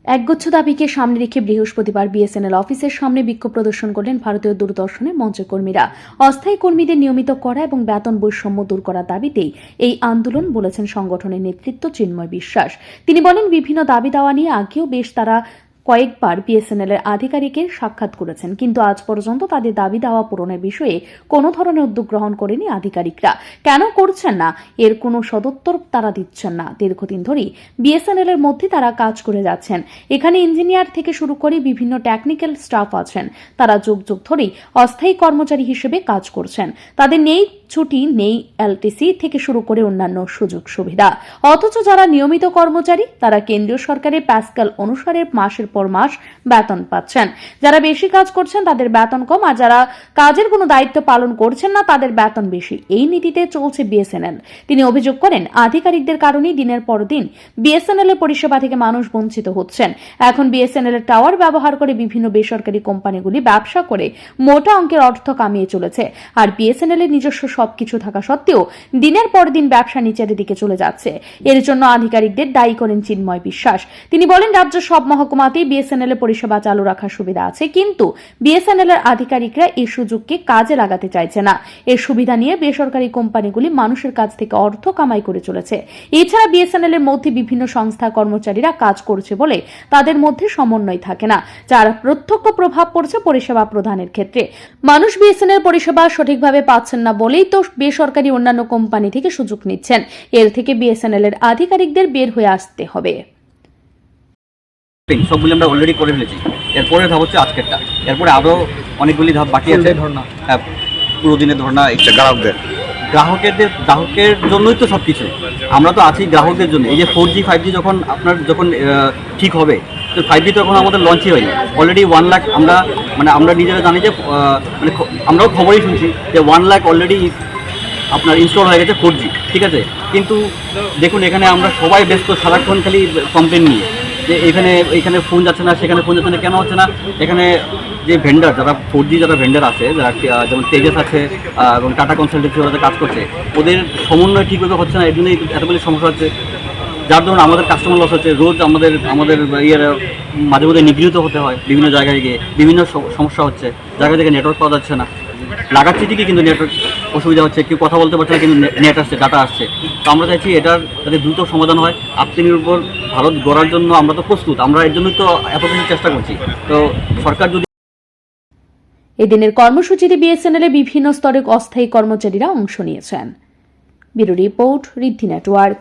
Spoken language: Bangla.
একগুচ্ছ দাবিকে সামনে রেখে বৃহস্পতিবার বিএসএনএল অফিসের সামনে বিক্ষোভ প্রদর্শন করলেন ভারতীয় দূরদর্শনের মঞ্চের কর্মীরা। অস্থায়ী কর্মীদের নিয়মিত করা এবং বেতন বৈষম্য দূর করার দাবিতেই এই আন্দোলন, বলেছেন সংগঠনের নেতৃত্ব চিন্ময় বিশ্বাস। তিনি বলেন, বিভিন্ন দাবি দাওয়া নিয়ে আগেও বেশ তারা কয়েকবার বিএসএনএল এর আধিকারিকের সাক্ষাৎ করেছেন, কিন্তু আজ পর্যন্ত তাদের দাবি দাওয়া পূরণের বিষয়ে কোনো ধরনের উদ্যোগ গ্রহণ করেনি আধিকারিকরা। কেন করছেন না, এর কোনো সদুত্তর তারা দিচ্ছেন না। দীর্ঘদিন ধরেই বিএসএনএল এর মধ্যে তারা কাজ করে যাচ্ছেন। এখানে ইঞ্জিনিয়ার থেকে শুরু করে বিভিন্ন টেকনিক্যাল স্টাফ আছেন। তারা যুগ যুগ ধরেই অস্থায়ী কর্মচারী হিসেবে কাজ করছেন। তাদের নেই ছুটি, নেই এলটিসি থেকে শুরু করে অন্যান্য সুযোগ সুবিধা। অথচ যারা নিয়মিত কর্মচারী তারা কেন্দ্রীয় সরকারের প্যাসকেল অনুসারে মাসের পর মাস বেতন পাচ্ছেন। যারা বেশি কাজ করছেন তাদের বেতন কম, আর যারা কাজের কোনো দায়িত্ব পালন করছেন না তাদের বেতন বেশি। এই নীতিতে চলছে বিএসএনএল। তিনি অভিযোগ করেন, আধিকারিকদের কারণেই দিনের পর দিন বিএসএনএল এর পরিষেবা থেকে মানুষ বঞ্চিত হচ্ছেন। এখন বিএসএনএল এর টাওয়ার ব্যবহার করে বিভিন্ন বেসরকারি কোম্পানিগুলি ব্যবসা করে মোটা অঙ্কের অর্থ কামিয়ে চলেছে। আর বিএসএনএল এর নিজস্ব সবকিছু থাকা সত্ত্বেও দিনের পর দিন ব্যবসা নিচের দিকে চলে যাচ্ছে। এর জন্য আধিকারিকদের দায়ী করেন চিন্ময় বিশ্বাস। তিনি বলেন, রাজ্যের সব মহকুমাতেই বিএসএনএল এর পরিষেবা চালু রাখার সুবিধা আছে, কিন্তু বিএসএনএল এর আধিকারিকরা এই সুযোগকে কাজে লাগাতে চাইছে না। এর সুবিধা নিয়ে বেসরকারি কোম্পানিগুলি মানুষের কাছ থেকে অর্থ কামাই করে চলেছে। এছাড়া বিএসএনএল এর মধ্যে বিভিন্ন সংস্থার কর্মচারীরা কাজ করছে বলে তাদের মধ্যে সমন্বয় থাকে না, যার প্রত্যক্ষ প্রভাব পড়ছে পরিষেবা প্রদানের ক্ষেত্রে। মানুষ বিএসএনএল পরিষেবা সঠিকভাবে পাচ্ছেন না বলেই তো বেসরকারি অন্যান্য কোম্পানি থেকে সুযোগ নিচ্ছেন। এর থেকে বিএসএনএল এর আধিকারিকদের বের হয়ে আসতে হবে। সবগুলি আমরা অলরেডি করে ফেলেছি। এরপরে ধাপ হচ্ছে আজকেরটা। এরপরে আরও অনেকগুলি ধাপ বাকি আছে। হ্যাঁ, পুরো দিনের ধর্ণা। গ্রাহকের জন্যই তো সব কিছু। আমরা তো আছি গ্রাহকদের জন্য। এই যে 4G 5G যখন ঠিক হবে, তো 5G তো এখন আমাদের লঞ্চই হয়নি। অলরেডি 1 লাখ আমরা নিজেরা জানি যে আমরাও খবরই শুনছি যে 1 লাখ অলরেডি আপনার ইনস্টল হয়ে গেছে 4G, ঠিক আছে। কিন্তু দেখুন, এখানে আমরা সবাই ব্যস্ত, সারাক্ষণ খালি কমপ্লেন নিয়ে যে এখানে ফোন যাচ্ছে না, সেখানে ফোন যাচ্ছে না। কেন হচ্ছে না? এখানে যে ভেন্ডার, যারা 4G ভেন্ডার আছে, যারা যেমন তেজস আছে এবং টাটা কনসালটেন্সি ওরা কাজ করছে, ওদের সমন্বয় ঠিকভাবে হচ্ছে না। এর জন্যই এতগুলি সমস্যা হচ্ছে, যার ধরুন আমাদের কাস্টমার লস হচ্ছে। রোজ আমাদের মাঝে মধ্যে নিগৃহীত হতে হয় বিভিন্ন জায়গায় গিয়ে। বিভিন্ন সমস্যা হচ্ছে, জায়গায় জায়গায় নেটওয়ার্ক পাওয়া যাচ্ছে না। লাগাচ্ছি ঠিকই, কিন্তু নেটওয়ার্ক অসুবিধা হচ্ছে। কেউ কথা বলতে পারছে না, কিন্তু নেট আসছে, ডাটা আসছে। তো আমরা চাইছি এটার যাতে দ্রুত সমাধান হয়। আত্মনির্ভর ভারত গড়ার জন্য আমরা তো প্রস্তুত। আমরা এর জন্যই তো এত কিছু চেষ্টা করছি। তো সরকার যদি এদিনের কর্মসূচিতে বিএসএনএল এর বিভিন্ন স্তরে অস্থায়ী কর্মচারীরা অংশ নিয়েছেন। ব্যুরো রিপোর্ট, ঋদ্ধি নেটওয়ার্ক।